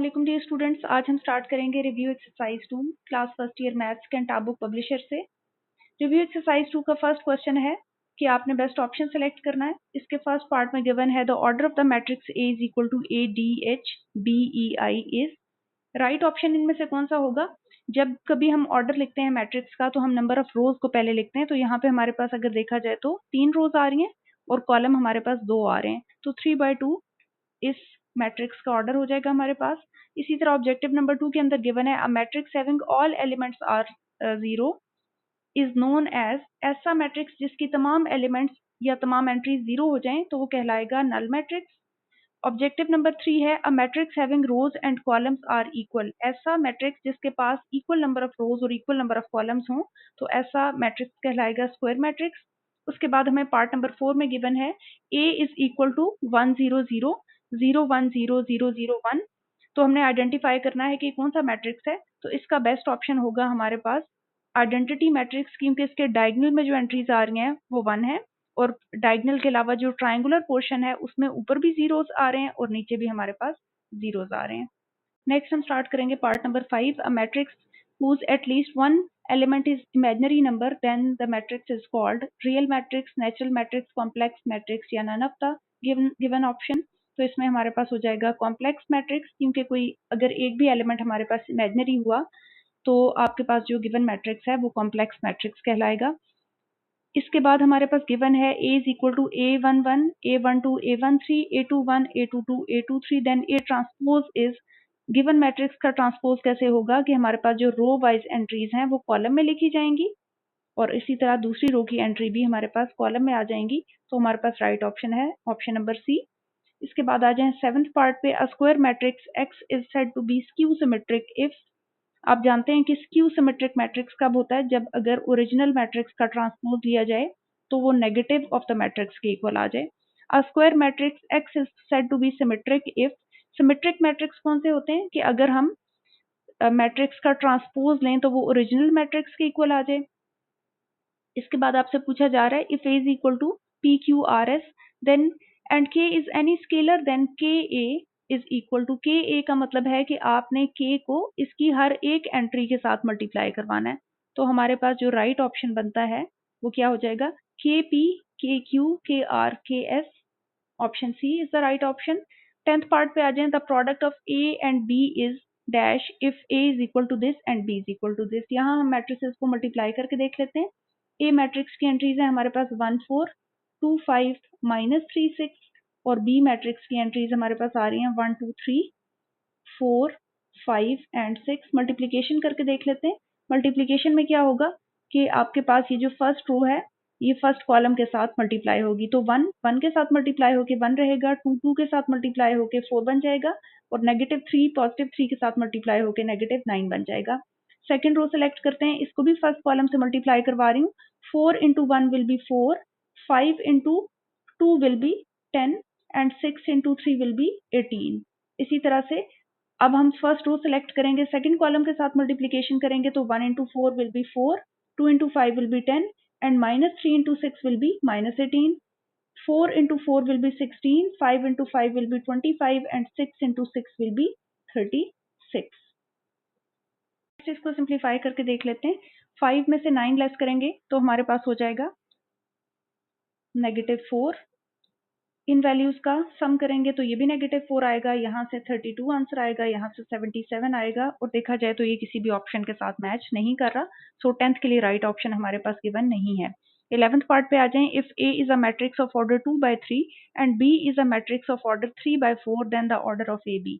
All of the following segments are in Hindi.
अस्सलाम डियर स्टूडेंट्स, आज हम स्टार्ट करेंगे review exercise 2 class first year maths कैंटा बुक पब्लिशर से। रिव्यू एक्सरसाइज 2 का फर्स्ट क्वेश्चन है कि आपने बेस्ट ऑप्शन सेलेक्ट करना है। इसके फर्स्ट पार्ट में गिवन है the order of the matrix A is equal to A D H B E I is. Right option इनमें से कौन सा होगा? जब कभी हम ऑर्डर लिखते हैं मैट्रिक्स का तो हम नंबर ऑफ रोज को पहले लिखते हैं। तो यहाँ पे हमारे पास अगर देखा जाए तो 3 रोज आ रही हैं और कॉलम हमारे पास 2 आ रहे हैं, तो 3/2 इस मैट्रिक्स का ऑर्डर हो जाएगा हमारे पास। इसी तरह ऑब्जेक्टिव नंबर 2 के अंदर गिवन है a matrix having all elements are 0 is known as. ऐसा मैट्रिक्स जिसकी तमाम एलिमेंट्स या तमाम एंट्रीज 0 हो जाएं तो वो कहलाएगा नल मैट्रिक्स। ऑब्जेक्टिव नंबर 3 है a matrix having rows and columns are equal. ऐसा मैट्रिक्स जिसके पास इक्वल नंबर ऑफ रोज और इक्वल नंबर ऑफ कॉलम्स हों तो ऐसा मैट्रिक्स कहलाएगा स्क्वायर मैट्रिक्स। उसके बाद हमें पार्ट नंबर 4 में गिवन है ए इज इक्वल टू 1 0 0 0 1 0 0 0 1। तो हमने आइडेंटिफाई करना है कि कौन सा मैट्रिक्स है। तो इसका बेस्ट ऑप्शन होगा हमारे पास आइडेंटिटी मैट्रिक्स, क्योंकि इसके डायगोनल में जो एंट्रीज आ रही हैं वो 1 है और डायगोनल के अलावा जो ट्रायंगुलर पोर्शन है उसमें ऊपर भी जीरोस आ रहे हैं और नीचे भी हमारे पास जीरोस आ रहे हैं। नेक्स्ट हम स्टार्ट करेंगे part number 5 a matrix whose at least one element is imaginary number then the matrix is called real matrix, natural matrix, complex matrix या none of the given option। तो इसमें हमारे पास हो जाएगा कॉम्प्लेक्स मैट्रिक्स, क्योंकि कोई अगर एक भी एलिमेंट हमारे पास इमेजिनरी हुआ तो आपके पास जो गिवन मैट्रिक्स है वो कॉम्प्लेक्स मैट्रिक्स कहलाएगा। इसके बाद हमारे पास गिवन है a is equal to a11 a12 a13 a21 a22 a23 then a transpose is. Given matrix का ट्रांसपोज कैसे होगा कि हमारे पास जो रो वाइज एंट्रीज हैं वो कॉलम में लिखी जाएंगी और इसी तरह दूसरी रो की एंट्री भी हमारे पास कॉलम में आ जाएंगी। तो हमारे पास राइट ऑप्शन है ऑप्शन नंबर सी। इसके बाद आ जाए सेवंथ पार्ट पे a square matrix x is said to be skew symmetric if. आप जानते हैं कि स्क्यू सिमेट्रिक मैट्रिक्स कब होता है? जब अगर ओरिजिनल मैट्रिक्स का ट्रांसपोज लिया जाए तो वो नेगेटिव ऑफ द मैट्रिक्स के इक्वल आ जाए। A square matrix x is said to be symmetric if. Symmetric matrix कौन से होते हैं कि अगर हम मैट्रिक्स का ट्रांसपोज लें तो वो ओरिजिनल मैट्रिक्स के इक्वल आ जाए। इसके बाद आपसे पूछा जा रहा है if A is equal to P Q R S then and K is any scalar then K A is equal to के ए का मतलब है कि आपने के को इसकी हर एक एंट्री के साथ मल्टीप्लाई करवाना है। तो हमारे पास जो राइट ऑप्शन बनता है वो क्या हो जाएगा? के पी के Q K R K S. Option C is the right option. 10th part पे आ जाए the product of A and B is dash if A is equal to this and B is equal to this. यहाँ हम मैट्रिसेस को मल्टीप्लाई करके देख लेते हैं। ए मैट्रिक्स की एंट्रीज है हमारे पास 1 4 2 5 -3 6 और बी मैट्रिक्स की एंट्रीज हमारे पास आ रही हैं 1 2 3 4 5 एंड 6। मल्टीप्लीकेशन करके देख लेते हैं। मल्टीप्लीकेशन में क्या होगा कि आपके पास ये जो फर्स्ट रो है ये फर्स्ट कॉलम के साथ मल्टीप्लाई होगी तो 1 1 के साथ मल्टीप्लाई होके 1 रहेगा, 2 2 के साथ मल्टीप्लाई होके 4 बन जाएगा और -3 पॉजिटिव 3 के साथ मल्टीप्लाई होके -9 बन जाएगा। सेकंड रो सेलेक्ट करते हैं, इसको भी फर्स्ट कॉलम से मल्टीप्लाई करवा रही हूँ। 4 into 1 will be 4, 5 into 2 will be 10 and 6 into 3 will be 18। इसी तरह से अब हम फर्स्ट रो सेलेक्ट करेंगे, सेकंड कॉलम के साथ मल्टीप्लिकेशन करेंगे तो 1 into 4 will be 4, 2 into 5 will be 10 and -3 into 6 will be -18। 4 into 4 will be 16, 5 into 5 will be 25 and 6 into 6 will be 36। इसको सिंप्लीफाई करके देख लेते हैं। 5 में से 9 लेस करेंगे तो हमारे पास हो जाएगा -4। इन वैल्यूज का सम करेंगे तो ये भी -4 आएगा, यहाँ से 32 आंसर आएगा, यहाँ से 77 आएगा और देखा जाए तो ये किसी भी ऑप्शन के साथ मैच नहीं कर रहा। सो 10th के लिए राइट ऑप्शन हमारे पास गिवन नहीं है। 11th पार्ट पे आ जाएं। If A is a matrix of order 2/3 and B is a matrix of order 3/4 then the order of AB।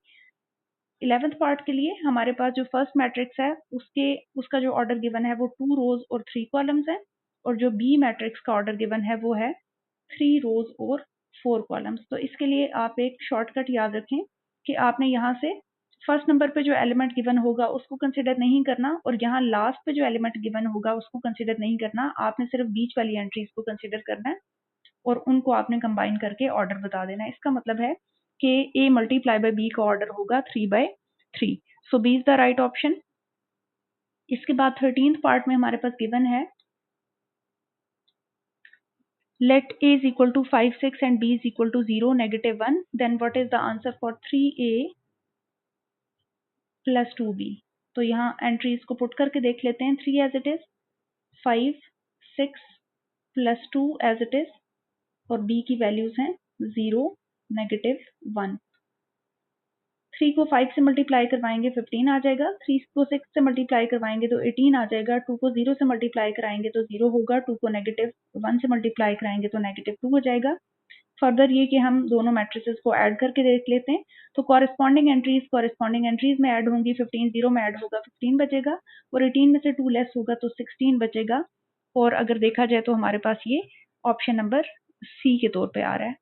11th part के लिए हमारे पास जो फर्स्ट मैट्रिक्स है उसका जो ऑर्डर गिवन है वो 2 रोज और 3 कॉलम्स है और जो बी मैट्रिक्स का ऑर्डर गिवन है वो है 3 रोज और 4 कॉलम्स। तो इसके लिए आप एक शॉर्टकट याद रखें कि आपने यहाँ से फर्स्ट नंबर पे जो एलिमेंट गिवन होगा उसको कंसिडर नहीं करना और यहाँ लास्ट पे जो एलिमेंट गिवन होगा उसको कंसिडर नहीं करना। आपने सिर्फ बीच वाली एंट्रीज को कंसिडर करना है और उनको आपने कंबाइन करके ऑर्डर बता देना है। इसका मतलब है कि A मल्टीप्लाई बाय B का ऑर्डर होगा 3/3। सो B is the right option. इसके बाद 13th पार्ट में हमारे पास गिवन है let A is equal to 5 6 and B is equal to 0 -1 then what is the answer for 3A +2b। तो यहाँ एंट्रीज को पुट करके देख लेते हैं। 3 as it is, 5, 6 +2 as it is, और b की वैल्यूज हैं 0, -1। 3 को 5 से मल्टीप्लाई करवाएंगे 15 आ जाएगा। 3 को 6 से मल्टीप्लाई करवाएंगे तो 18 आ जाएगा। 2 को 0 से मल्टीप्लाई कराएंगे तो 0 होगा। 2 को -1 से मल्टीप्लाई कराएंगे तो -2 हो जाएगा। फर्दर ये कि हम दोनों मैट्रिसेस को ऐड करके देख लेते हैं। तो कॉरेस्पॉन्डिंग एंट्रीज में ऐड होंगी। 15 0 में ऐड होगा 15 बचेगा, और 18 में से 2 लेस होगा तो 16 बचेगा। और अगर देखा जाए तो हमारे पास ये ऑप्शन नंबर सी के तौर पे आ रहा है।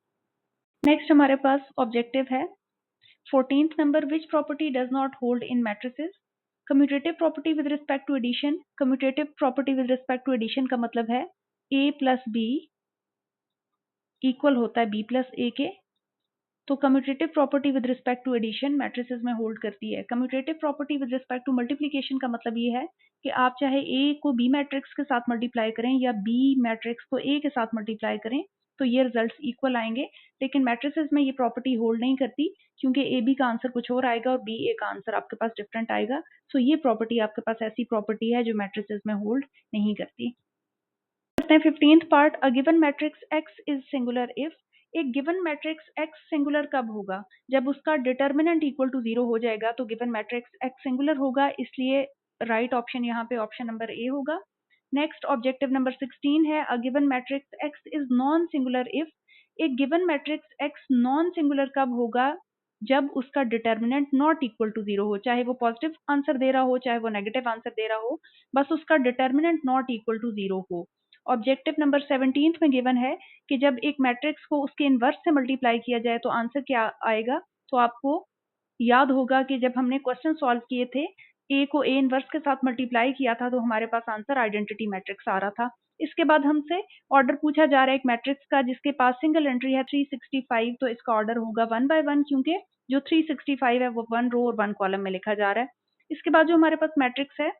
नेक्स्ट हमारे पास ऑब्जेक्टिव है 14th number, which property does not hold in matrices. Commutative property with respect to addition. Commutative property with respect to addition का मतलब है a प्लस बी इक्वल होता है b प्लस ए के। तो commutative property with respect to addition matrices में होल्ड करती है। Commutative property with respect to multiplication का मतलब ये है कि आप चाहे ए को बी मैट्रिक्स के साथ मल्टीप्लाई करें या बी मैट्रिक्स को ए के साथ मल्टीप्लाई करें तो ये रिजल्ट्स इक्वल आएंगे। लेकिन मैट्रिसेस में ये प्रॉपर्टी होल्ड नहीं करती, क्योंकि ए बी का आंसर कुछ और आएगा और बी ए का आंसर आपके पास डिफरेंट आएगा। सो ये प्रॉपर्टी आपके पास ऐसी प्रॉपर्टी है जो मैट्रिसेस में होल्ड नहीं करती। 15th part, a given matrix X is singular if. एक गिवन मैट्रिक्स X सिंगुलर कब होगा? जब उसका डिटर्मिनेंट इक्वल टू 0 हो जाएगा तो गिवन मैट्रिक्स X सिंगुलर होगा। इसलिए राइट ऑप्शन यहाँ पे ऑप्शन नंबर ए होगा। नेक्स्ट ऑब्जेक्टिव नंबर 16 है, a given matrix X is non singular if. एक given matrix X non singular कब होगा? जब उसका डिटर्मिनेंट नॉट इक्वल टू 0 हो। चाहे वो पॉजिटिव आंसर दे रहा हो, चाहे वो नेगेटिव आंसर दे रहा हो, बस उसका डिटर्मिनेंट नॉट इक्वल टू 0 हो। ऑब्जेक्टिव नंबर 17 में गिवन है कि जब एक मैट्रिक्स को उसके इनवर्स से मल्टीप्लाई किया जाए तो आंसर क्या आएगा। तो आपको याद होगा कि जब हमने क्वेश्चन सॉल्व किए थे, ए को ए इनवर्स के साथ मल्टीप्लाई किया था तो हमारे पास आंसर आइडेंटिटी मैट्रिक्स आ रहा था। इसके बाद हमसे ऑर्डर पूछा जा रहा है एक मैट्रिक्स का जिसके पास सिंगल एंट्री है 365, तो इसका ऑर्डर होगा 1 बाय 1, क्योंकि जो 365 है वो 1 रो और 1 कॉलम में लिखा जा रहा है। इसके बाद जो हमारे पास मैट्रिक्स है,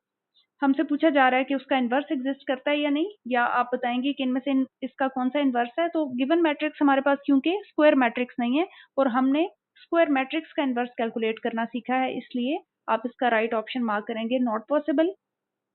हमसे पूछा जा रहा है कि उसका इन्वर्स एग्जिस्ट करता है या नहीं, या आप बताएंगे कि इनमें से इसका कौन सा इन्वर्स है। तो गिवन मैट्रिक्स हमारे पास क्योंकि स्क्वायर मैट्रिक्स नहीं है और हमने स्क्वायर मैट्रिक्स का इन्वर्स कैलकुलेट करना सीखा है, इसलिए आप इसका राइट ऑप्शन मार्क करेंगे नॉट पॉसिबल।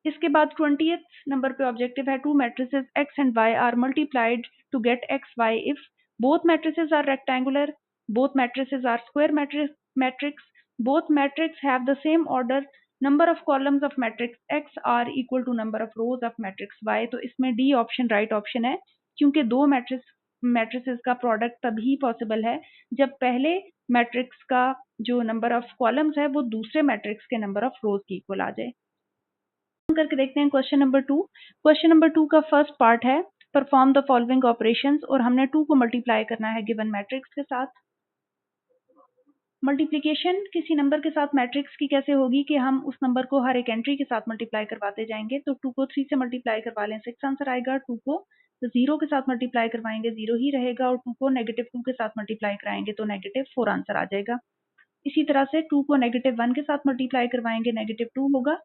इसके बाद 20th नंबर पे ऑब्जेक्टिव है, two matrices X and Y are multiplied to get X Y if both matrices are rectangular, both matrices are square matrix, both matrix have the same order, number of columns of matrix X are equal to number of rows of matrix Y। तो इसमें डी ऑप्शन राइट ऑप्शन है, क्योंकि दो मैट्रिसेस का प्रोडक्ट तभी पॉसिबल है जब पहले मैट्रिक्स का जो नंबर ऑफ कॉलम्स है वो दूसरे मैट्रिक्स के नंबर ऑफ रोज की इक्वल आ जाए। करके देखते हैं क्वेश्चन नंबर 2। क्वेश्चन नंबर 2 का फर्स्ट पार्ट है परफॉर्म द फॉलोइंग ऑपरेशंस, और हमने 2 को मल्टीप्लाई करना है गिवन मैट्रिक्स के साथ। मल्टीप्लिकेशन किसी नंबर के साथ मैट्रिक्स की कैसे होगी कि हम उस नंबर को हर एक एंट्री के साथ मल्टीप्लाई करवाते जाएंगे। तो 2 को 3 से मल्टीप्लाई करवा लें 6 आंसर आएगा। 2 को 0 के साथ मल्टीप्लाई करवाएंगे 0 ही रहेगा, और 2 को -2 के साथ मल्टीप्लाई कराएंगे तो -4 आंसर आ जाएगा। इसी तरह से 2 को -1 के साथ मल्टीप्लाई करवाएंगे -2 होगा।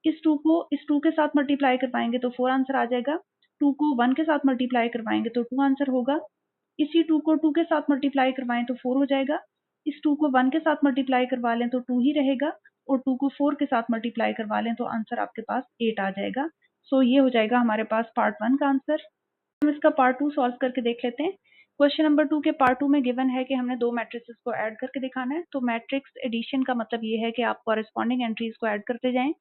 इस 2 के साथ मल्टीप्लाई करवाएंगे तो 4 आंसर आ जाएगा। 2 को 1 के साथ मल्टीप्लाई करवाएंगे तो 2 आंसर होगा। इसी 2 को 2 के साथ मल्टीप्लाई करवाएं तो 4 हो जाएगा। इस 2 को 1 के साथ मल्टीप्लाई करवा लें तो 2 ही रहेगा, और 2 को 4 के साथ मल्टीप्लाई करवा लें तो आंसर आपके पास 8 आ जाएगा। सो ये हो जाएगा हमारे पास पार्ट 1 का आंसर। हम इसका पार्ट 2 सॉल्व करके देख लेते हैं। क्वेश्चन नंबर 2 के पार्ट 2 में गिवन है कि हमने दो मैट्रिसेस को ऐड करके दिखाना है। तो मैट्रिक्स एडिशन का मतलब ये है कि आप कॉरेस्पॉन्डिंग एंट्रीज को ऐड करते जाएं।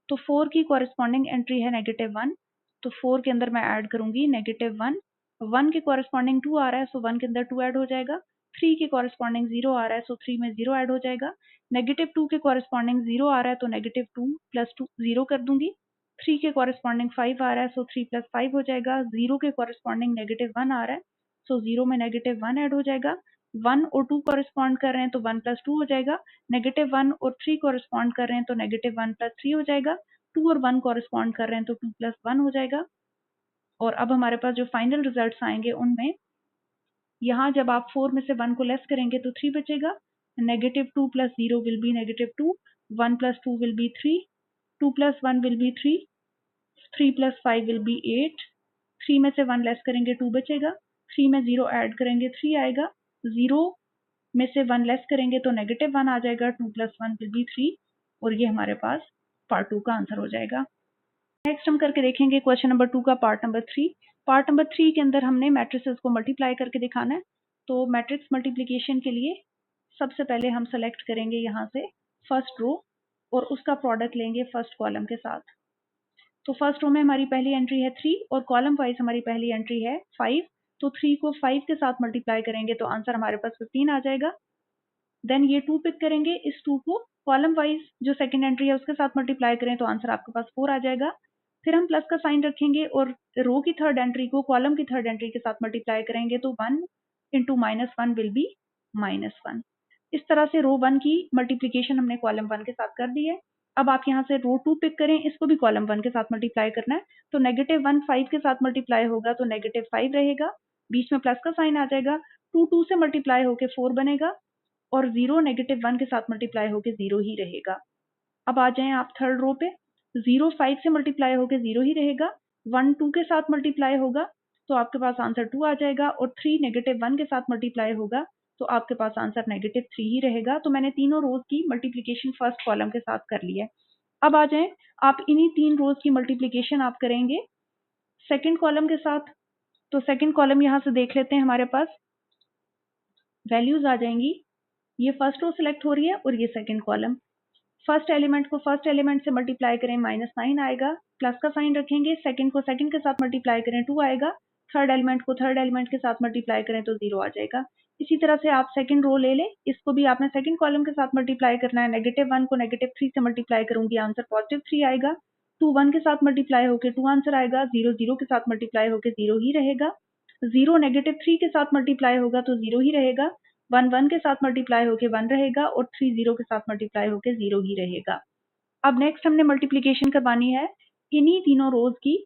तो 4 की कॉरेस्पॉन्डिंग एंट्री है -1, तो 4 के अंदर मैं ऐड करूंगी -1। 1 के कॉरेस्पॉन्डिंग 2 आ रहा है, सो 1 के अंदर 2 ऐड हो जाएगा। 3 के कॉरेस्पॉन्डिंग 0 आ रहा है, सो 3 में 0 ऐड हो जाएगा। -2 के कॉरेस्पॉन्डिंग 0 आ रहा है, तो -2 प्लस 2 0 कर दूंगी। 3 के कॉरेस्पॉन्डिंग 5 आ रहा है, सो 3 प्लस 5 हो जाएगा। 0 के कॉरेस्पॉन्डिंग -1 आ रहा है, सो 0 में -1 ऐड हो जाएगा। 1 और 2 कॉरेस्पॉन्ड कर रहे हैं तो 1 प्लस 2 हो जाएगा। -1 और 3 कॉरेस्पॉन्ड कर रहे हैं तो -1 प्लस 3 हो जाएगा। 2 और 1 कॉरेस्पॉन्ड कर रहे हैं तो 2 प्लस 1 हो जाएगा। और अब हमारे पास जो फाइनल रिजल्ट्स आएंगे उनमें यहाँ जब आप 4 में से 1 को लेस करेंगे तो 3 बचेगा। -2 plus 0 will be -2, 1 plus 2 will be 3, 2 plus 1 will be 3, 3 plus 5 will be 8, 3 में से 1 लेस करेंगे 2 बचेगा, 3 में 0 ऐड करेंगे 3 आएगा, 0 में से 1 लेस करेंगे तो -1 आ जाएगा, 2 प्लस 1 विल बी 3, और ये हमारे पास पार्ट 2 का आंसर हो जाएगा। नेक्स्ट हम करके देखेंगे क्वेश्चन नंबर 2 का पार्ट नंबर 3। पार्ट नंबर 3 के अंदर हमने मैट्रिसेस को मल्टीप्लाई करके दिखाना है। तो मैट्रिक्स मल्टीप्लिकेशन के लिए सबसे पहले हम सेलेक्ट करेंगे यहाँ से फर्स्ट रो और उसका प्रोडक्ट लेंगे फर्स्ट कॉलम के साथ। तो फर्स्ट रो में हमारी पहली एंट्री है 3 और कॉलम वाइज हमारी पहली एंट्री है 5। तो 3 को 5 के साथ मल्टीप्लाई करेंगे तो आंसर हमारे पास 15 आ जाएगा। देन ये 2 पिक करेंगे, इस 2 को कॉलम वाइज जो सेकंड एंट्री है उसके साथ मल्टीप्लाई करें तो आंसर आपके पास 4 आ जाएगा। फिर हम प्लस का साइन रखेंगे और रो की थर्ड एंट्री को कॉलम की थर्ड एंट्री के साथ मल्टीप्लाई करेंगे तो 1 इंटू -1 विल बी -1। इस तरह से रो 1 की मल्टीप्लीकेशन हमने कॉलम 1 के साथ कर दी है। अब आप यहाँ से रो 2 पिक करें, इसको भी कॉलम 1 के साथ मल्टीप्लाई करना है। तो -1 5 के साथ मल्टीप्लाई होगा तो -5 रहेगा, बीच में प्लस का साइन आ जाएगा। 2 2 से मल्टीप्लाई होकर 4 बनेगा और 0 -1 के साथ मल्टीप्लाई होकर 0 ही रहेगा। अब आ जाएं आप थर्ड रो पे, 0 5 से मल्टीप्लाई होकर 0 ही रहेगा, 1 2 के साथ मल्टीप्लाई होगा तो आपके पास आंसर 2 आ जाएगा और 3 -1 के साथ मल्टीप्लाई होगा तो आपके पास आंसर -3 ही रहेगा। तो मैंने तीनों रोज की मल्टीप्लिकेशन फर्स्ट कॉलम के साथ कर ली है। अब आ जाएं आप इन्हीं 3 रोज की मल्टीप्लिकेशन आप करेंगे सेकंड कॉलम के साथ। तो सेकंड कॉलम यहाँ से देख लेते हैं, हमारे पास वैल्यूज आ जाएंगी। ये फर्स्ट रो सिलेक्ट हो रही है और ये सेकंड कॉलम। फर्स्ट एलिमेंट को फर्स्ट एलिमेंट से मल्टीप्लाई करें -9 आएगा, प्लस का साइन रखेंगे, सेकंड को सेकंड के साथ मल्टीप्लाई करें 2 आएगा, थर्ड एलिमेंट को थर्ड एलिमेंट के साथ मल्टीप्लाई करें तो 0 आ जाएगा। इसी तरह से आप सेकंड रो ले लें, इसको भी आपने सेकंड कॉलम के साथ मल्टीप्लाई करना है। -1 को -3 से मल्टीप्लाई करूंगी, आंसर +3 आएगा। 2 1 के साथ मल्टीप्लाई होकर 2 आंसर आएगा, 0 0 के साथ मल्टीप्लाई होकर 0 ही रहेगा, 0 -3 के साथ मल्टीप्लाई होगा तो 0 ही रहेगा, 1 1 के साथ मल्टीप्लाई होकर 1 रहेगा और 3 0 के साथ मल्टीप्लाई होकर 0 ही रहेगा। अब नेक्स्ट हमने मल्टीप्लिकेशन करवानी है इन्हीं तीनों रोज की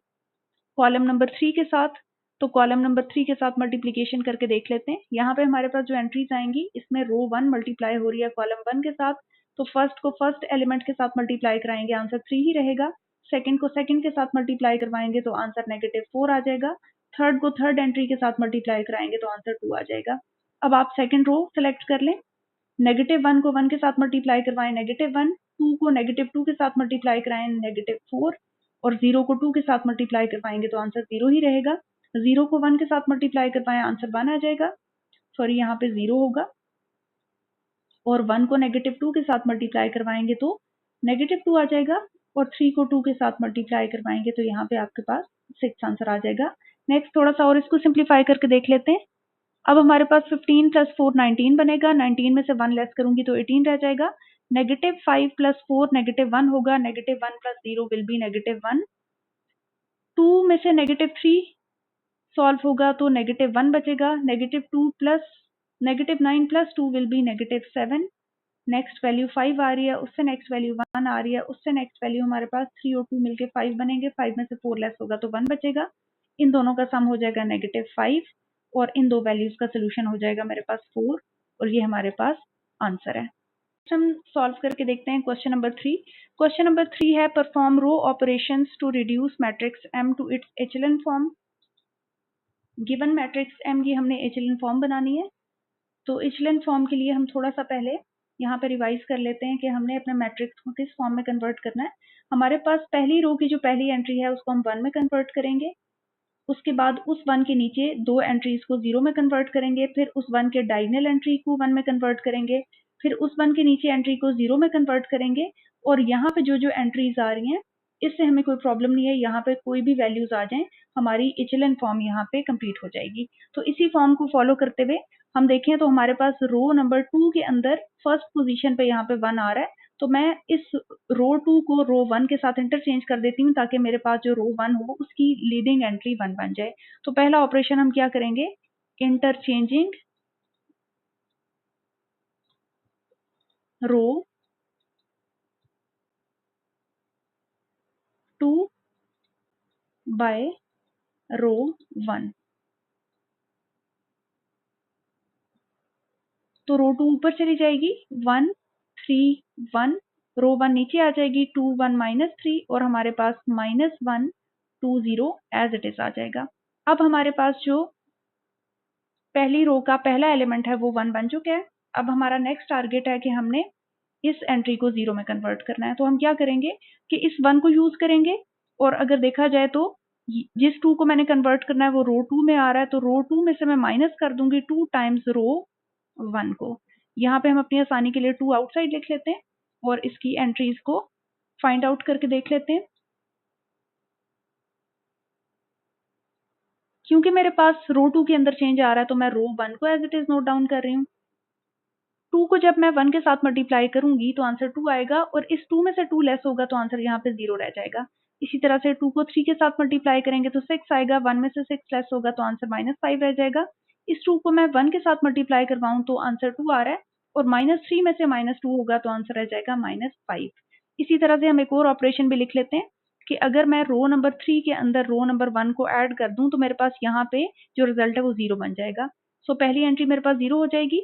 कॉलम नंबर 3 के साथ। तो कॉलम नंबर 3 के साथ मल्टीप्लिकेशन करके देख लेते हैं। यहाँ पे हमारे पास जो एंट्रीज आएंगी इसमें रो 1 मल्टीप्लाई हो रही है कॉलम 1 के साथ, तो फर्स्ट को फर्स्ट एलिमेंट के साथ मल्टीप्लाई कराएंगे, आंसर 3 ही रहेगा। सेकंड को सेकंड के साथ मल्टीप्लाई करवाएंगे तो आंसर -4 आ जाएगा। थर्ड को थर्ड एंट्री के साथ मल्टीप्लाई कराएंगे तो आंसर 2 आ जाएगा। अब आप सेकंड रो सेलेक्ट कर लें, -1 को 1 के साथ मल्टीप्लाई करवाएं -1, 2 को -2 के साथ मल्टीप्लाई कराएं -4 और 0 को 2 के साथ मल्टीप्लाई करवाएंगे तो आंसर 0 ही रहेगा। 0 को 1 के साथ मल्टीप्लाई करवाएं, आंसर 1 आ जाएगा, सॉरी यहाँ पे 0 होगा। और 1 को -2 के साथ मल्टीप्लाई करवाएंगे तो -2 आ जाएगा और 3 को 2 के साथ मल्टीप्लाई करवाएंगे तो यहाँ पे आपके पास 6 आंसर आ जाएगा। नेक्स्ट थोड़ा सा और इसको सिंप्लीफाई करके देख लेते हैं। अब हमारे पास 15 + 4 19 बनेगा, 19 में से 1 लेस करूंगी तो 18 रह जाएगा। -5 + 4 -1 होगा, -1 + 0 विल बी -1। 2 में से -3 सॉल्व होगा तो -1 बचेगा, -2 plus -9 + 2 will be -7। Next value 5 आ रही है, उससे नेक्स्ट वैल्यू 1 आ रही है, उससे नेक्स्ट वैल्यू हमारे पास 3 और 2 मिलके 5 बनेंगे, 5 में से 4 लेस होगा तो 1 बचेगा। इन दोनों का सम हो जाएगा -5 और इन दो वैल्यूज का सोल्यूशन हो जाएगा मेरे पास 4 और ये हमारे पास आंसर है। हम सॉल्व करके देखते हैं क्वेश्चन नंबर 3। क्वेश्चन नंबर 3 है perform row operations to reduce matrix M to its echelon form. Given matrix M की हमने एचेलन फॉर्म बनानी है। तो एचेलन फॉर्म के लिए हम थोड़ा सा पहले यहाँ पे रिवाइज कर लेते हैं कि हमने अपने मैट्रिक्स को किस फॉर्म में कन्वर्ट करना है। हमारे पास पहली रो की जो पहली एंट्री है उसको हम 1 में कन्वर्ट करेंगे, उसके बाद उस 1 के नीचे दो एंट्रीज को 0 में कन्वर्ट करेंगे, फिर उस 1 के डायगोनल एंट्री को 1 में कन्वर्ट करेंगे, फिर उस 1 के नीचे एंट्री को 0 में कन्वर्ट करेंगे और यहाँ पे जो जो एंट्रीज आ रही हैं इससे हमें कोई प्रॉब्लम नहीं है, यहाँ पे कोई भी वैल्यूज आ जाएं हमारी एचेलन फॉर्म यहाँ पे कंप्लीट हो जाएगी। तो इसी फॉर्म को फॉलो करते हुए हम देखें तो हमारे पास रो नंबर 2 के अंदर फर्स्ट पोजीशन पे यहाँ पे 1 आ रहा है, तो मैं इस रो 2 को रो 1 के साथ इंटरचेंज कर देती हूँ ताकि मेरे पास जो रो 1 हो उसकी लीडिंग एंट्री 1 बन जाए। तो पहला ऑपरेशन हम क्या करेंगे, इंटरचेंजिंग रो 2 बाय रो 1। तो रो 2 ऊपर चली जाएगी, 1 3 1, रो 1 नीचे आ जाएगी, 2 1 -3 और हमारे पास -1 2 0 एज इट इज आ जाएगा। अब हमारे पास जो पहली रो का पहला एलिमेंट है वो 1 बन चुका है। अब हमारा नेक्स्ट टारगेट है कि हमने इस एंट्री को 0 में कन्वर्ट करना है। तो हम क्या करेंगे कि इस 1 को यूज़ करेंगे और अगर देखा जाए तो जिस 2 को मैंने कन्वर्ट करना है वो रो 2 में आ रहा है, तो रो 2 में से मैं माइनस कर दूंगी 2 टाइम्स रो 1 को। यहाँ पे हम अपनी आसानी के लिए 2 आउटसाइड लिख लेते हैं और इसकी एंट्रीज को फाइंड आउट करके देख लेते हैं। क्योंकि मेरे पास रो 2 के अंदर चेंज आ रहा है तो मैं रो 1 को as it is note down कर रही हूँ। 2 को जब मैं 1 के साथ मल्टीप्लाई करूंगी तो आंसर 2 आएगा और इस 2 में से 2 लेस होगा तो आंसर यहाँ पे 0 रह जाएगा। इसी तरह से 2 को 3 के साथ मल्टीप्लाई करेंगे तो 6 आएगा, 1 में से 6 लेस होगा तो आंसर -5 रह जाएगा। इस 2 को मैं 1 के साथ मल्टीप्लाई करवाऊं तो आंसर 2 आ रहा है और -3 में से -2 होगा तो आंसर रह जाएगा -5। इसी तरह से हम एक और ऑपरेशन भी लिख लेते हैं कि अगर मैं रो नंबर 3 के अंदर रो नंबर 1 को ऐड कर दूं तो मेरे पास यहाँ पे जो रिजल्ट है वो 0 बन जाएगा। सो पहली एंट्री मेरे पास 0 हो जाएगी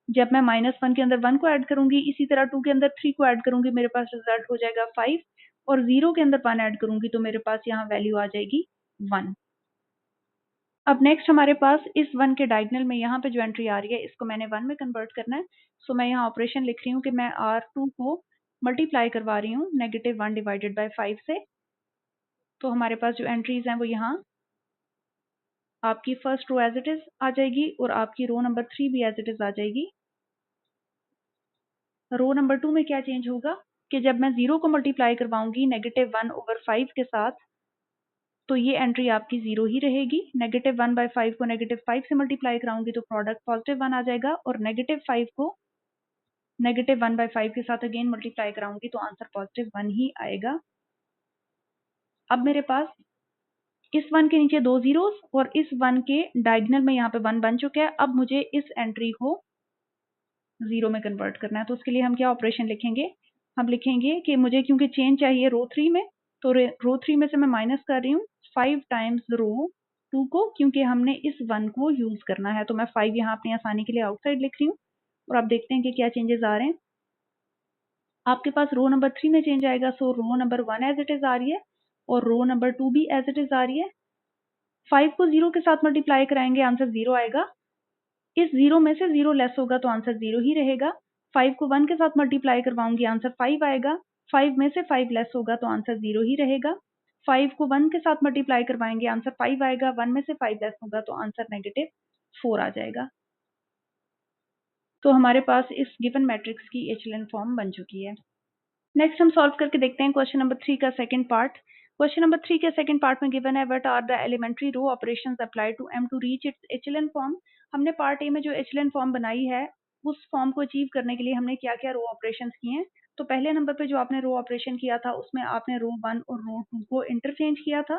जब मैं -1 के अंदर 1 को ऐड करूंगी। इसी तरह 2 के अंदर 3 को ऐड करूंगी, मेरे पास रिजल्ट हो जाएगा 5 और 0 के अंदर 1 ऐड करूंगी तो मेरे पास यहाँ वैल्यू आ जाएगी 1। अब नेक्स्ट हमारे पास इस 1 के डायगोनल में यहाँ पे जो एंट्री आ रही है इसको मैंने 1 में कन्वर्ट करना है। सो मैं यहाँ ऑपरेशन लिख रही हूँ कि मैं R2 को मल्टीप्लाई करवा रही हूँ -1 डिवाइडेड बाय 5 से। तो हमारे पास जो एंट्रीज हैं वो यहाँ आपकी first row as it is आ जाएगी और आपकी रो नंबर 3 भी एज इट इज आ जाएगी। रो नंबर 2 में क्या चेंज होगा कि जब मैं 0 को मल्टीप्लाई करवाऊंगी -1/5 के साथ तो ये एंट्री आपकी 0 ही रहेगी। -1/5 को -5 से मल्टीप्लाई कराऊंगी तो प्रोडक्ट +1 आ जाएगा और -5 को -1/5 के साथ अगेन मल्टीप्लाई कराऊंगी तो आंसर +1 ही आएगा। अब मेरे पास इस 1 के नीचे 2 जीरोस और इस 1 के डायगोनल में यहाँ पे 1 बन चुका है। अब मुझे इस एंट्री को 0 में कन्वर्ट करना है तो उसके लिए हम क्या ऑपरेशन लिखेंगे, हम लिखेंगे कि मुझे क्योंकि चेंज चाहिए रो 3 में तो रो 3 में से मैं माइनस कर रही हूँ 5 टाइम्स रो 2 को, क्योंकि हमने इस 1 को यूज करना है। तो मैं 5 यहाँ अपनी आसानी के लिए आउटसाइड लिख रही हूँ और आप देखते हैं कि क्या चेंजेस आ रहे हैं। आपके पास रो नंबर 3 में चेंज आएगा, so row number 1 as it is आ रही है और रो नंबर 2 भी एज इट इज आ रही है। 5 को 0 के साथ मल्टीप्लाई कराएंगे आंसर 0 आएगा। इस 0 में से 0 लेस होगा तो आंसर 0 ही रहेगा। 5 को 1 के साथ मल्टीप्लाई करवाऊंगी आंसर 5 आएगा। 5 में से 5 लेस होगा तो आंसर 0 ही रहेगा। 5 को 1 के साथ मल्टीप्लाई करवाएंगे आंसर 5 आएगा। 1 में से 5 लेस होगा तो आंसर -4 आ जाएगा। तो हमारे पास इस गिवन मैट्रिक्स की एचेलॉन फॉर्म बन चुकी है। नेक्स्ट हम सॉल्व करके देखते हैं क्वेश्चन नंबर 3 का सेकंड पार्ट। क्वेश्चन नंबर 3 के सेकंड पार्ट में गिवन है what are the elementary row operations apply to M to reach its echelon form. हमने पार्ट ए में जो एचेलॉन फॉर्म बनाई है उस फॉर्म को अचीव करने के लिए हमने क्या क्या रो ऑपरेशंस किए हैं। तो पहले नंबर पे जो आपने रो ऑपरेशन किया था उसमें आपने रो 1 और रो 2 को इंटरचेंज किया था।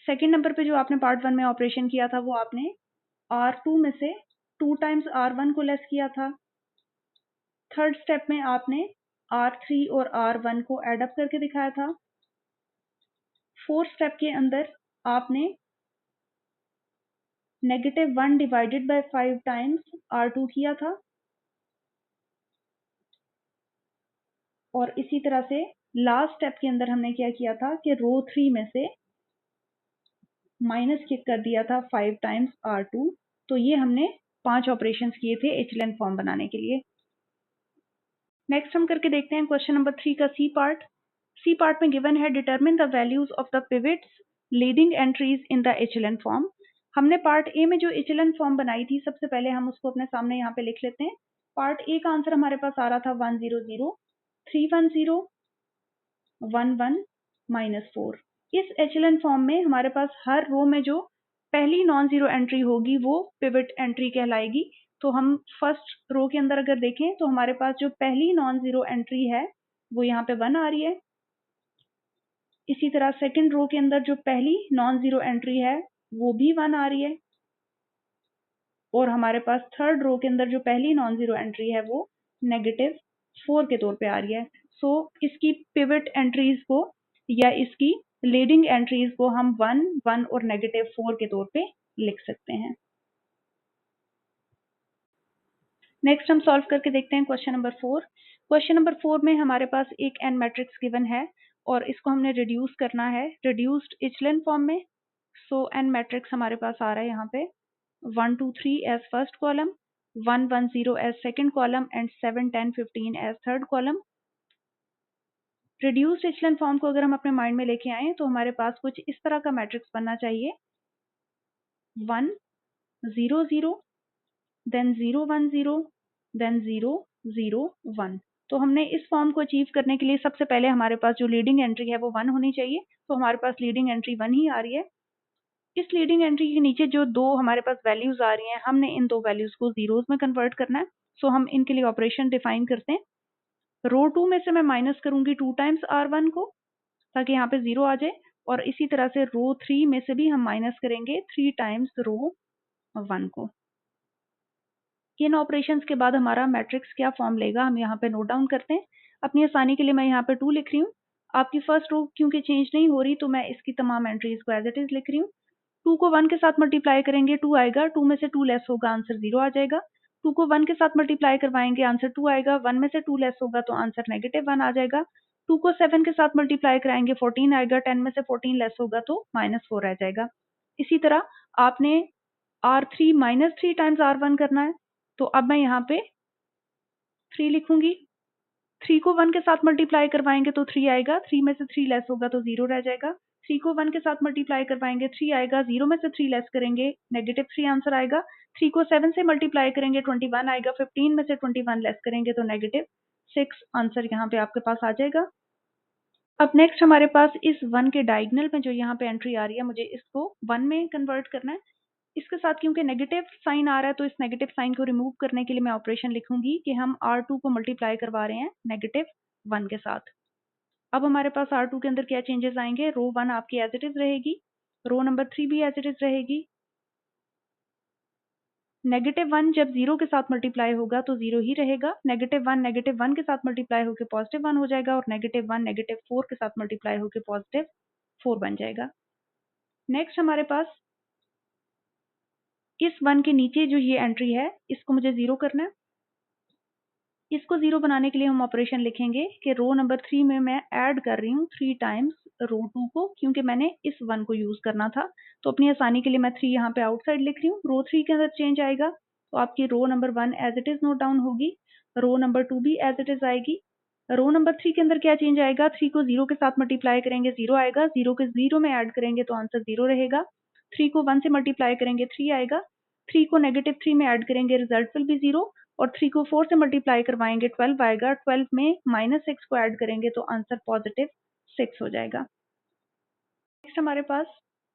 सेकंड नंबर पे जो आपने पार्ट 1 में ऑपरेशन किया था वो आपने R2 में से 2 टाइम्स R1 को लेस किया था। थर्ड स्टेप में आपने R3 और R1 को एड अप करके दिखाया था। फोर्थ स्टेप के अंदर आपने -1 डिवाइडेड बाय 5 टाइम्स R2 किया था और इसी तरह से लास्ट स्टेप के अंदर हमने क्या किया था कि रो 3 में से माइनस किक कर दिया था 5 टाइम्स R2। तो ये हमने 5 ऑपरेशंस किए थे एचेलॉन फॉर्म बनाने के लिए। नेक्स्ट हम करके देखते हैं क्वेश्चन नंबर 3 का सी पार्ट। सी पार्ट में गिवन है determine the values of the pivots leading entries in the echelon form. हमने पार्ट ए में जो एचेलॉन फॉर्म बनाई थी सबसे पहले हम उसको अपने सामने यहाँ पे लिख लेते हैं। पार्ट ए का आंसर हमारे पास आ रहा था 1 0 0 3 1 0 1 1 -4। इस एचेलॉन फॉर्म में हमारे पास हर रो में जो पहली नॉन जीरो एंट्री होगी वो पिवट एंट्री कहलाएगी। तो हम फर्स्ट रो के अंदर अगर देखें तो हमारे पास जो पहली नॉन जीरो एंट्री है वो यहाँ पे 1 आ रही है। इसी तरह सेकंड रो के अंदर जो पहली नॉन जीरो एंट्री है वो भी 1 आ रही है और हमारे पास थर्ड रो के अंदर जो पहली नॉन जीरो एंट्री है वो -4 के तौर पे आ रही है। सो इसकी पिवट एंट्रीज को या इसकी लीडिंग एंट्रीज को हम 1 1 और -4 के तौर पे लिख सकते हैं। नेक्स्ट हम सॉल्व करके देखते हैं क्वेश्चन नंबर 4। क्वेश्चन नंबर 4 में हमारे पास एक एन मैट्रिक्स गिवन है और इसको हमने रिड्यूस करना है रिड्यूस्ड एचेलॉन फॉर्म में। सो एन मैट्रिक्स हमारे पास आ रहा है यहाँ पे 1 2 3 as first column, 110 as second column and 7, 10, 15 as third column। Reduced echelon form को अगर हम अपने माइंड में लेके आए तो हमारे पास कुछ इस तरह का मैट्रिक्स बनना चाहिए, 1 0 0 देन 0 1 0 देन 0 0 1। तो हमने इस फॉर्म को अचीव करने के लिए सबसे पहले हमारे पास जो लीडिंग एंट्री है वो 1 होनी चाहिए। तो हमारे पास लीडिंग एंट्री 1 ही आ रही है। इस लीडिंग एंट्री के नीचे जो दो हमारे पास वैल्यूज आ रही हैं, हमने इन दो वैल्यूज को जीरोस में कन्वर्ट करना है। सो हम इनके लिए ऑपरेशन डिफाइन करते हैं। रो 2 में से मैं माइनस करूंगी 2 टाइम्स R1 को, ताकि यहाँ पे 0 आ जाए, और इसी तरह से रो 3 में से भी हम माइनस करेंगे 3 टाइम्स रो 1 को। इन ऑपरेशंस के बाद हमारा मैट्रिक्स क्या फॉर्म लेगा हम यहाँ पे नोट डाउन करते हैं। अपनी आसानी के लिए मैं यहाँ पे 2 लिख रही हूँ। आपकी फर्स्ट रो क्योंकि चेंज नहीं हो रही तो मैं इसकी तमाम एंट्रीज को एज इट इज लिख रही हूँ। 2 को 1 के साथ मल्टीप्लाई करेंगे 2 आएगा, 2 में से 2 लेस होगा आंसर 0 आ जाएगा। 2 को 1 के साथ मल्टीप्लाई करवाएंगे आंसर 2 आएगा, 1 में से 2 लेस होगा तो आंसर -1 आ जाएगा। 2 को 7 के साथ मल्टीप्लाई कराएंगे 14 आएगा, 10 में से 14 लेस होगा तो -4 आ जाएगा। इसी तरह आपने R3 -3 टाइम्स R1 करना है, तो अब मैं यहाँ पे 3 लिखूंगी। 3 को 1 के साथ मल्टीप्लाई करवाएंगे तो 3 आएगा, 3 में से 3 लेस होगा तो 0 रह जाएगा। 3 को 1 के साथ मल्टीप्लाई करवाएंगे 3 आएगा, 0 में से 3 लेस करेंगे -3 आंसर आएगा। 3 को 7 से मल्टीप्लाई करेंगे 21 आएगा, 15 में से 21 लेस करेंगे तो -6 आंसर यहाँ पे आपके पास आ जाएगा। अब नेक्स्ट हमारे पास इस 1 के डायगोनल में जो यहाँ पे एंट्री आ रही है, मुझे इसको 1 में कन्वर्ट करना है। इसके साथ क्योंकि नेगेटिव साइन आ रहा है तो इस नेगेटिव साइन को रिमूव करने के लिए मैं ऑपरेशन लिखूंगी कि हम R2 को मल्टीप्लाई करवा रहे हैं -1 के साथ। अब हमारे पास R2 के अंदर क्या चेंजेस आएंगे, रो 1 आपकी एज इट इज रहेगी, रो नंबर 3 भी एज इट इज रहेगी। -1 जब 0 के साथ मल्टीप्लाई होगा तो 0 ही रहेगा। -1 के साथ मल्टीप्लाई होकर +1 हो जाएगा, और -1 -4 के साथ मल्टीप्लाई होकर +4 बन जाएगा। नेक्स्ट हमारे पास इस 1 के नीचे जो ये एंट्री है इसको मुझे 0 करना है। इसको 0 बनाने के लिए हम ऑपरेशन लिखेंगे कि रो नंबर 3 में मैं ऐड कर रही हूँ 3 टाइम्स रो 2 को, क्योंकि मैंने इस 1 को यूज करना था। तो अपनी आसानी के लिए मैं 3 यहाँ पे आउटसाइड लिख रही हूँ। रो 3 के अंदर चेंज आएगा तो आपकी row number 1 as it is note down होगी, रो नंबर 2 भी एज इट इज आएगी। रो नंबर 3 के अंदर क्या चेंज आएगा, 3 को 0 के साथ मल्टीप्लाई करेंगे 0 आएगा, 0 के 0 में ऐड करेंगे तो आंसर 0 रहेगा। 3 को 1 से मल्टीप्लाई करेंगे 3 आएगा, 3 को -3 में ऐड करेंगे रिजल्ट विल बी 0, और 3 को 4 से मल्टीप्लाई करवाएंगे 12 आएगा, 12 में -6 को ऐड करेंगे तो आंसर +6 हो जाएगा। नेक्स्ट हमारे पास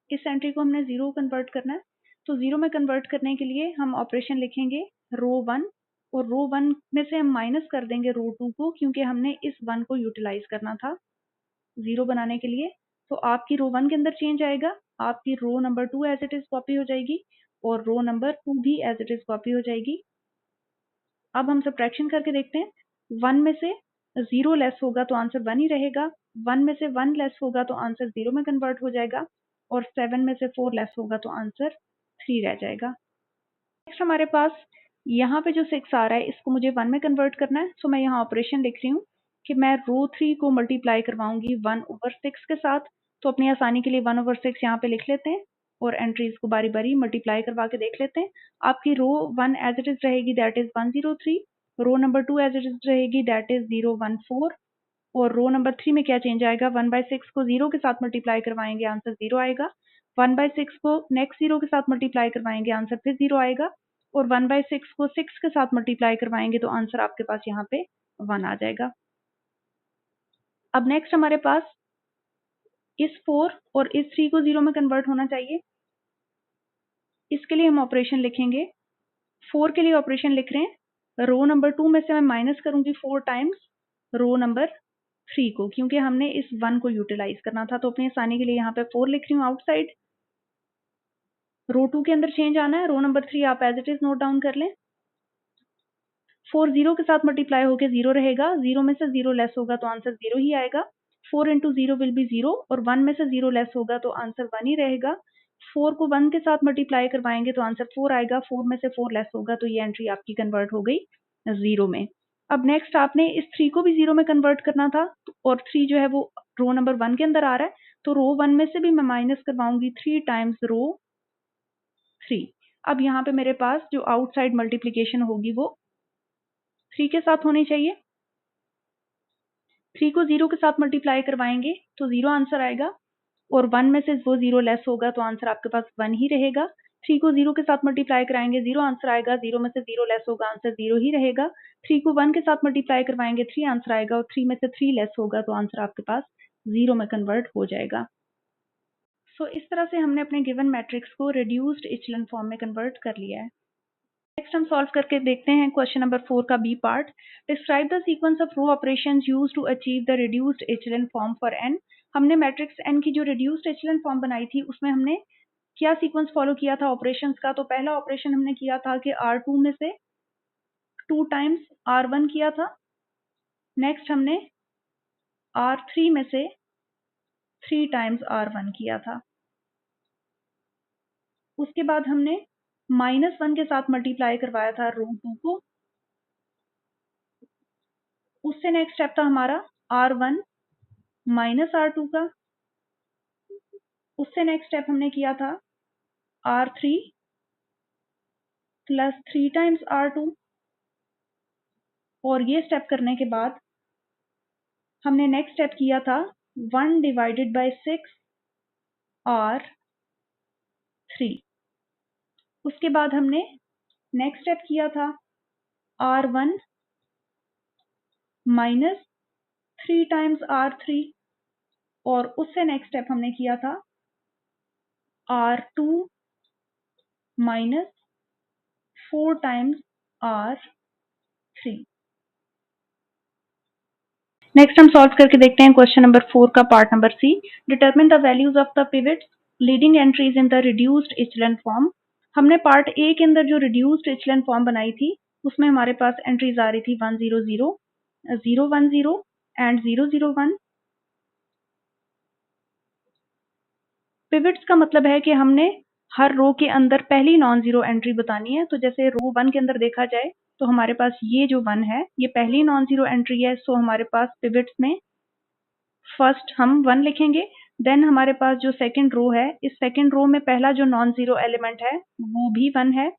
इस एंट्री को हमने 0 कन्वर्ट करना है, तो 0 में कन्वर्ट करने के लिए हम ऑपरेशन लिखेंगे रो 1, और रो 1 में से हम माइनस कर देंगे रो 2 को, क्योंकि हमने इस 1 को यूटिलाइज करना था 0 बनाने के लिए। तो आपकी रो 1 के अंदर चेंज आएगा, आपकी row number 2 as it is copy हो जाएगी, और रो नंबर 2 भी एज इट इज कॉपी हो जाएगी। अब हम सब्ट्रैक्शन करके देखते हैं। 1 में से 0 लेस होगा तो आंसर 1 ही रहेगा, 1 में से 1 लेस होगा तो आंसर 0 में कन्वर्ट हो जाएगा, और 7 में से 4 लेस होगा तो आंसर 3 रह जाएगा। नेक्स्ट हमारे पास यहाँ पे जो 6 आ रहा है इसको मुझे 1 में कन्वर्ट करना है। सो मैं यहाँ ऑपरेशन लिख रही हूँ कि मैं रो 3 को मल्टीप्लाई करवाऊंगी 1/6 के साथ। तो अपनी आसानी के लिए 1/6 यहाँ पे लिख लेते हैं, और एंट्रीज को बारी बारी मल्टीप्लाई करवा के देख लेते हैं। आपकी रो 1 एज इट इज रहेगी, that is 103, row number 2 as it is रहेगी, दैट इज 014, और रो नंबर 3 में क्या चेंज आएगा, 1/6 को 0 के साथ मल्टीप्लाई करवाएंगे आंसर 0 आएगा, 1/6 को नेक्स्ट 0 के साथ मल्टीप्लाई करवाएंगे आंसर फिर 0 आएगा, और 1/6 को 6 के साथ मल्टीप्लाई करवाएंगे तो आंसर आपके पास यहाँ पे 1 आ जाएगा। अब नेक्स्ट हमारे पास इस 4 और इस 3 को 0 में कन्वर्ट होना चाहिए। इसके लिए हम ऑपरेशन लिखेंगे, 4 के लिए ऑपरेशन लिख रहे हैं, रो नंबर 2 में से मैं माइनस करूंगी 4 टाइम्स रो नंबर 3 को, क्योंकि हमने इस 1 को यूटिलाइज करना था। तो अपनी आसानी के लिए यहाँ पे 4 लिख रही हूँ आउटसाइड। रो 2 के अंदर चेंज आना है, रो नंबर 3 आप as it is note down कर लें। 4 0 के साथ मल्टीप्लाई होकर 0 रहेगा, 0 में से 0 लेस होगा तो आंसर 0 ही आएगा। 4 इंटू 0 विल बी 0, और 1 में से 0 लेस होगा तो आंसर 1 ही रहेगा। 4 को 1 के साथ मल्टीप्लाई करवाएंगे तो आंसर 4 आएगा, 4 में से 4 लेस होगा तो ये एंट्री आपकी कन्वर्ट हो गई 0 में। अब नेक्स्ट आपने इस 3 को भी 0 में कन्वर्ट करना था, और 3 जो है वो रो नंबर 1 के अंदर आ रहा है, तो रो 1 में से भी मैं माइनस करवाऊंगी 3 टाइम्स रो 3। अब यहाँ पे मेरे पास जो आउटसाइड मल्टीप्लिकेशन होगी वो 3 के साथ होनी चाहिए। 3 को 0 के साथ मल्टीप्लाई करवाएंगे तो 0 आंसर आएगा, और 1 में से वो 0 लेस होगा तो आंसर आपके पास 1 ही रहेगा। 3 को 0 के साथ मल्टीप्लाई कराएंगे, 0 आंसर आएगा, 0 में से 0 लेस होगा, आंसर 0 ही रहेगा। 3 को 1 के साथ मल्टीप्लाई करवाएंगे, 3 आंसर आएगा, और 3 में से 3 लेस होगा तो आंसर आपके पास 0 में कन्वर्ट हो जाएगा। सो इस तरह से हमने अपने गिवन मैट्रिक्स को रिड्यूस्ड इचेलन फॉर्म में कन्वर्ट कर लिया है। नेक्स्ट हम सॉल्व करके देखते हैं क्वेश्चन नंबर 4 का B part. Describe the sequence of row operations used to achieve the reduced echelon form for n। हमने मैट्रिक्स n की जो रिड्यूस्ड इचेलन फॉर्म बनाई थी उसमें हमने क्या सीक्वेंस फॉलो किया था ऑपरेशंस का। तो पहला ऑपरेशन हमने किया था कि R2 में से 2 टाइम्स R1 किया था। नेक्स्ट हमने R3 में से 3 टाइम्स R1 किया था। उसके बाद हमने -1 के साथ मल्टीप्लाई करवाया था रो 2 को। उससे नेक्स्ट स्टेप था हमारा R1 माइनस R2 का। उससे नेक्स्ट स्टेप हमने किया था R3 प्लस 3 टाइम्स R2, और ये स्टेप करने के बाद हमने नेक्स्ट स्टेप किया था 1 डिवाइडेड बाय 6 R3। उसके बाद हमने नेक्स्ट स्टेप किया था R1 माइनस 3 टाइम्स R3, और उससे नेक्स्ट स्टेप हमने किया था R2 minus 4 times R3। Next हम सॉल्व करके देखते हैं क्वेश्चन नंबर 4 का part number C. Determine the values of the pivots leading entries in the reduced echelon form. हमने पार्ट ए के अंदर जो रिड्यूस्ड इचेलन फॉर्म बनाई थी उसमें हमारे पास एंट्रीज आ रही थी 1 0 0 0 1 0 एंड 0 0 1। पिवट्स का मतलब है कि हमने हर रो के अंदर पहली नॉन जीरो एंट्री बतानी है। तो जैसे रो 1 के अंदर देखा जाए तो हमारे पास ये जो 1 है ये पहली नॉन जीरो एंट्री है। सो हमारे पास पिवट्स में फर्स्ट हम 1 लिखेंगे। देन हमारे पास जो सेकंड रो है, इस सेकंड रो में पहला जो नॉन जीरो एलिमेंट है वो भी 1 है।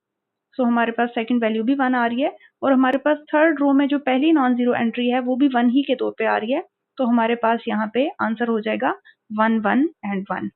सो हमारे पास सेकंड वैल्यू भी 1 आ रही है, और हमारे पास थर्ड रो में जो पहली नॉन जीरो एंट्री है वो भी 1 ही के तौर पे आ रही है। तो हमारे पास यहाँ पे आंसर हो जाएगा 1 1 एंड 1।